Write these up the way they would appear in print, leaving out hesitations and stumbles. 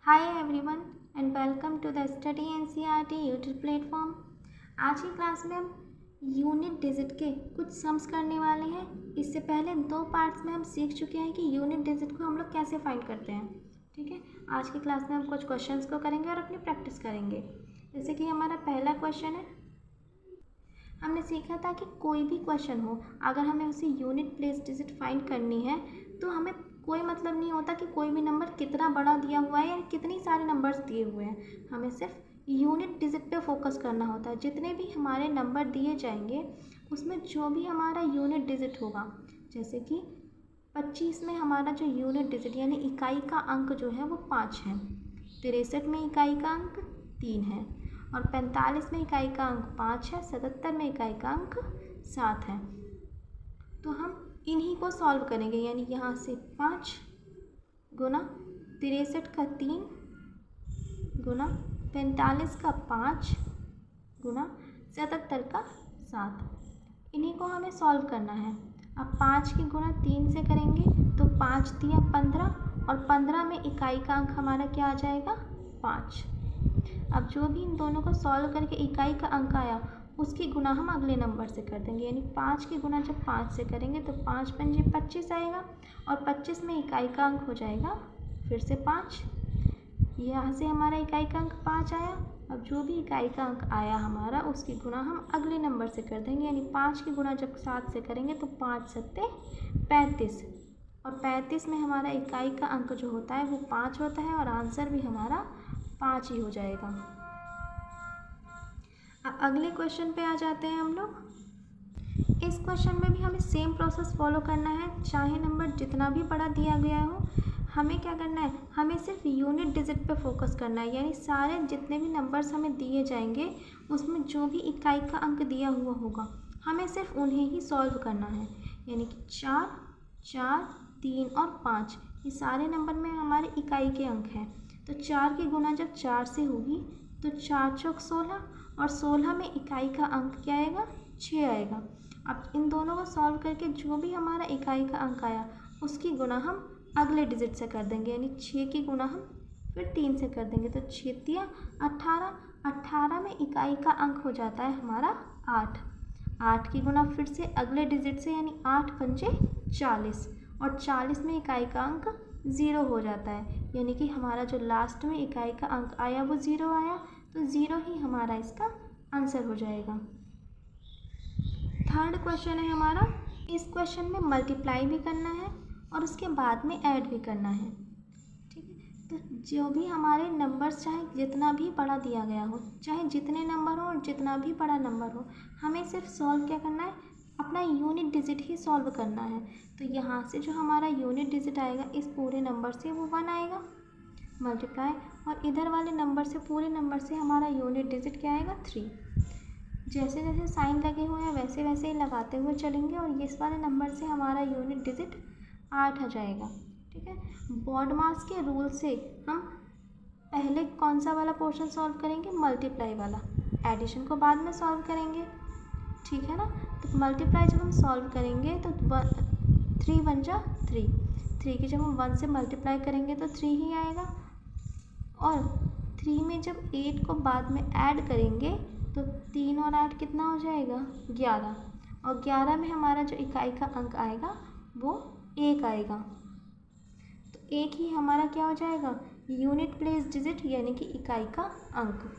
Hi everyone and welcome to the study NCERT YouTube platform. आज की class में हम यूनिट डिजिट के कुछ सम्स करने वाले हैं। इससे पहले 2 पार्ट्स में हम सीख चुके हैं कि यूनिट डिजिट को हम लोग कैसे फाइंड करते हैं। ठीक है, आज की क्लास में हम कुछ क्वेश्चंस को करेंगे और अपनी प्रैक्टिस करेंगे। जैसे कि हमारा पहला क्वेश्चन है, हमने सीखा था कि कोई भी क्वेश्चन हो, अगर हमें उसे यूनिट प्लेस डिजिट फाइंड करनी है तो हमें कोई मतलब नहीं होता कि कोई भी नंबर कितना बड़ा दिया हुआ है या कितनी सारे नंबर्स दिए हुए हैं। हमें सिर्फ यूनिट डिजिट पे फोकस करना होता है। जितने भी हमारे नंबर दिए जाएंगे उसमें जो भी हमारा यूनिट डिजिट होगा, जैसे कि 25 में हमारा जो यूनिट डिजिट यानी इकाई का अंक जो है वो 5 है, 63 में इकाई का अंक 3 है और 45 में इकाई का अंक 5 है, 77 में इकाई का अंक 7 है। तो हम इन्हीं को सॉल्व करेंगे, यानी यहाँ से 5 गुना 63 का 3 गुना 45 का 5 गुना 77 का 7, इन्हीं को हमें सॉल्व करना है। अब 5 की गुना 3 से करेंगे तो 5 दिया 15 और 15 में इकाई का अंक हमारा क्या आ जाएगा 5। अब जो भी इन दोनों को सॉल्व करके इकाई का अंक आया उसकी गुना हम अगले नंबर से कर देंगे, यानी 5 की गुना जब 5 से करेंगे तो 5 पंजे 25 आएगा और 25 में इकाई का अंक हो जाएगा फिर से 5। यहाँ से हमारा इकाई का अंक 5 आया। अब जो भी इकाई का अंक आया हमारा उसकी गुना हम अगले नंबर से कर देंगे, यानी 5 की गुना जब 7 से करेंगे तो 5 सत्ते 35 और 35 में हमारा इकाई का अंक जो होता है वो 5 होता है और आंसर भी हमारा 5 ही हो जाएगा। अगले क्वेश्चन पे आ जाते हैं हम लोग। इस क्वेश्चन में भी हमें सेम प्रोसेस फॉलो करना है, चाहे नंबर जितना भी बड़ा दिया गया हो। हमें क्या करना है, हमें सिर्फ यूनिट डिजिट पे फोकस करना है, यानी सारे जितने भी नंबर्स हमें दिए जाएंगे उसमें जो भी इकाई का अंक दिया हुआ होगा हमें सिर्फ उन्हें ही सॉल्व करना है। यानी कि 4, 4, 3 और 5 ये सारे नंबर में हमारे इकाई के अंक हैं। तो 4 की गुना जब 4 से होगी तो 4 चौक 16 और 16 में इकाई का अंक क्या आएगा 6 आएगा। अब इन दोनों को सॉल्व करके जो भी हमारा इकाई का अंक आया उसकी गुना हम अगले डिजिट से कर देंगे, यानी 6 की गुना हम फिर 3 से कर देंगे तो 6 तिया 18, 18 में इकाई का अंक हो जाता है हमारा 8, 8 की गुना फिर से अगले डिजिट से, यानी 8 पंजे 40 और 40 में इकाई का अंक 0 हो जाता है, यानी कि हमारा जो लास्ट में इकाई का अंक आया वो 0 आया, तो 0 ही हमारा इसका आंसर हो जाएगा। थर्ड क्वेश्चन है हमारा, इस क्वेश्चन में मल्टीप्लाई भी करना है और उसके बाद में ऐड भी करना है। ठीक है, तो जो भी हमारे नंबर्स चाहे जितना भी बड़ा दिया गया हो, चाहे जितने नंबर हो और जितना भी बड़ा नंबर हो, हमें सिर्फ सॉल्व क्या करना है, अपना यूनिट डिजिट ही सॉल्व करना है। तो यहाँ से जो हमारा यूनिट डिजिट आएगा इस पूरे नंबर से वो 1 आएगा मल्टीप्लाई, और इधर वाले नंबर से पूरे नंबर से हमारा यूनिट डिजिट क्या आएगा 3। जैसे जैसे साइन लगे हुए हैं वैसे वैसे ही लगाते हुए चलेंगे और इस वाले नंबर से हमारा यूनिट डिजिट 8 आ जाएगा। ठीक है, बॉड मास के रूल से हम पहले कौन सा वाला पोर्शन सॉल्व करेंगे, मल्टीप्लाई वाला, एडिशन को बाद में सॉल्व करेंगे। ठीक है ना, तो मल्टीप्लाई जब हम सॉल्व करेंगे तो 3 1 जा 3, 3 की जब हम 1 से मल्टीप्लाई करेंगे तो 3 ही आएगा और 3 में जब 8 को बाद में ऐड करेंगे तो 3 और 8 कितना हो जाएगा 11 और 11 में हमारा जो इकाई का अंक आएगा वो 1 आएगा। तो 1 ही हमारा क्या हो जाएगा यूनिट प्लेस डिजिट, यानी कि इकाई का अंक।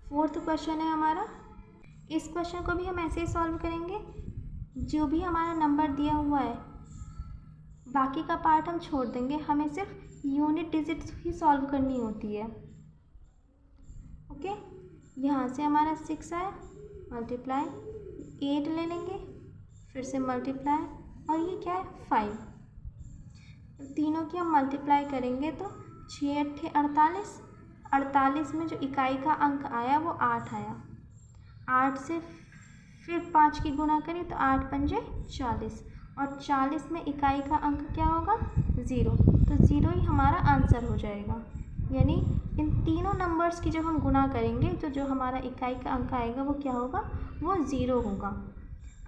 फोर्थ क्वेश्चन है हमारा, इस क्वेश्चन को भी हम ऐसे ही सॉल्व करेंगे, जो भी हमारा नंबर दिया हुआ है बाकी का पार्ट हम छोड़ देंगे, हमें सिर्फ यूनिट डिजिट्स ही सॉल्व करनी होती है। ओके, यहाँ से हमारा 6 आया मल्टीप्लाई 8 ले लेंगे फिर से मल्टीप्लाई और ये क्या है 5, तीनों की हम मल्टीप्लाई करेंगे तो 6 8 48, 48 में जो इकाई का अंक आया वो 8 आया, 8 से फिर 5 की गुना करें तो 8 पंजे 40 और 40 में इकाई का अंक क्या होगा 0, तो 0 ही हमारा आंसर हो जाएगा। यानी इन तीनों नंबर्स की जब हम गुना करेंगे तो जो हमारा इकाई का अंक आएगा वो क्या होगा वो 0 होगा।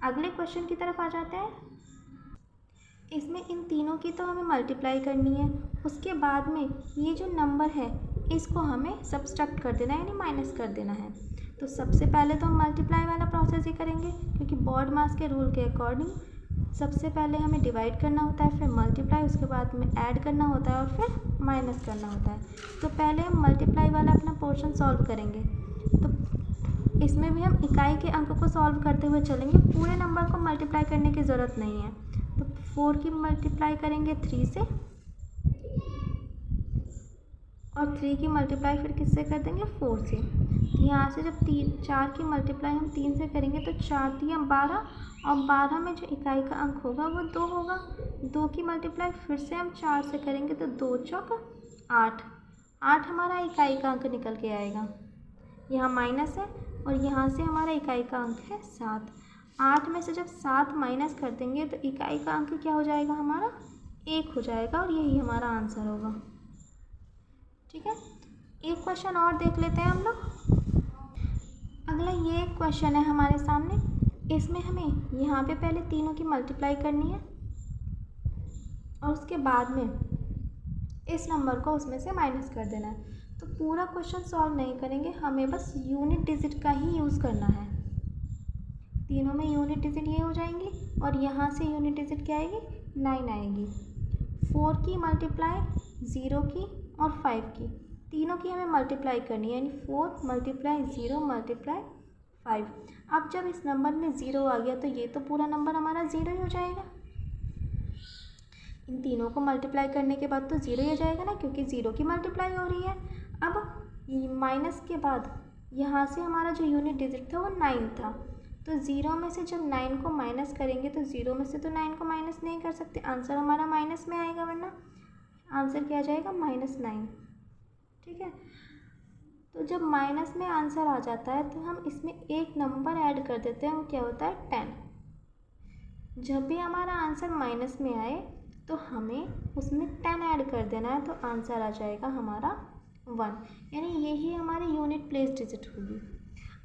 अगले क्वेश्चन की तरफ आ जाते हैं। इसमें इन तीनों की तो हमें मल्टीप्लाई करनी है। उसके बाद में ये जो नंबर है इसको हमें सब्सट्रैक्ट कर देना है, यानी माइनस कर देना है। तो सबसे पहले तो हम मल्टीप्लाई वाला प्रोसेस ही करेंगे, क्योंकि बॉड मास के रूल के अकॉर्डिंग सबसे पहले हमें डिवाइड करना होता है, फिर मल्टीप्लाई, उसके बाद में ऐड करना होता है और फिर माइनस करना होता है। तो पहले हम मल्टीप्लाई वाला अपना पोर्शन सॉल्व करेंगे। तो इसमें भी हम इकाई के अंक को सॉल्व करते हुए चलेंगे, पूरे नंबर को मल्टीप्लाई करने की ज़रूरत नहीं है। तो 4 की मल्टीप्लाई करेंगे 3 से, और 3 की मल्टीप्लाई फिर किससे कर देंगे, 4 से। यहाँ से जब 4 की मल्टीप्लाई हम 3 से करेंगे तो 4 3 12, और 12 में जो इकाई का अंक होगा वो 2 होगा। 2 की मल्टीप्लाई फिर से हम 4 से करेंगे तो 2 चौक 8, 8 हमारा इकाई का अंक निकल के आएगा। यहाँ माइनस है और यहाँ से हमारा इकाई का अंक है 7। 8 में से जब 7 माइनस कर देंगे तो इकाई का अंक क्या हो जाएगा, हमारा 1 हो जाएगा, और यही हमारा आंसर होगा। ठीक है, एक क्वेश्चन और देख लेते हैं हम लोग। अगला ये एक क्वेश्चन है हमारे सामने। इसमें हमें यहाँ पे पहले तीनों की मल्टीप्लाई करनी है और उसके बाद में इस नंबर को उसमें से माइनस कर देना है। तो पूरा क्वेश्चन सॉल्व नहीं करेंगे, हमें बस यूनिट डिजिट का ही यूज़ करना है। तीनों में यूनिट डिजिट ये हो जाएंगी और यहाँ से यूनिट डिजिट क्या आएगी, 9 आएगी। 4 की मल्टीप्लाई 0 की और 5 की, तीनों की हमें मल्टीप्लाई करनी है, यानी 4 मल्टीप्लाई 0 मल्टीप्लाई 5। अब जब इस नंबर में 0 आ गया तो ये तो पूरा नंबर हमारा 0 ही हो जाएगा। इन तीनों को मल्टीप्लाई करने के बाद तो 0 ही हो जाएगा ना, क्योंकि 0 की मल्टीप्लाई हो रही है। अब माइनस के बाद यहाँ से हमारा जो यूनिट डिजिट था वो 9 था, तो 0 में से जब 9 को माइनस करेंगे तो 0 में से तो 9 को माइनस नहीं कर सकते, आंसर हमारा माइनस में आएगा, वरना आंसर क्या आ जाएगा, -9। ठीक है, तो जब माइनस में आंसर आ जाता है तो हम इसमें एक नंबर ऐड कर देते हैं, वो क्या होता है, 10। जब भी हमारा आंसर माइनस में आए तो हमें उसमें 10 ऐड कर देना है, तो आंसर आ जाएगा हमारा 1, यानी यही हमारी यूनिट प्लेस डिजिट होगी।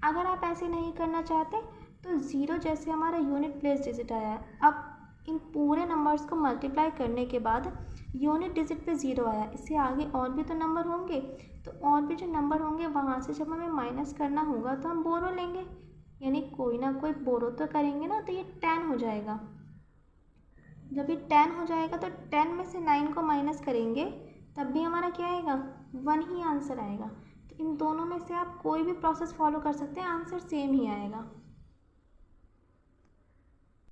अगर आप ऐसे नहीं करना चाहते तो 0 जैसे हमारा यूनिट प्लेस डिजिट आया है, अब इन पूरे नंबर्स को मल्टीप्लाई करने के बाद यूनिट डिजिट पे 0 आया, इससे आगे और भी तो नंबर होंगे, तो और भी जो नंबर होंगे वहाँ से जब हमें माइनस करना होगा तो हम बोरो लेंगे, यानी कोई ना कोई बोरो तो करेंगे ना, तो ये 10 हो जाएगा। जब ये 10 हो जाएगा तो 10 में से 9 को माइनस करेंगे तब भी हमारा क्या आएगा, 1 ही आंसर आएगा। तो इन दोनों में से आप कोई भी प्रोसेस फॉलो कर सकते हैं, आंसर सेम ही आएगा।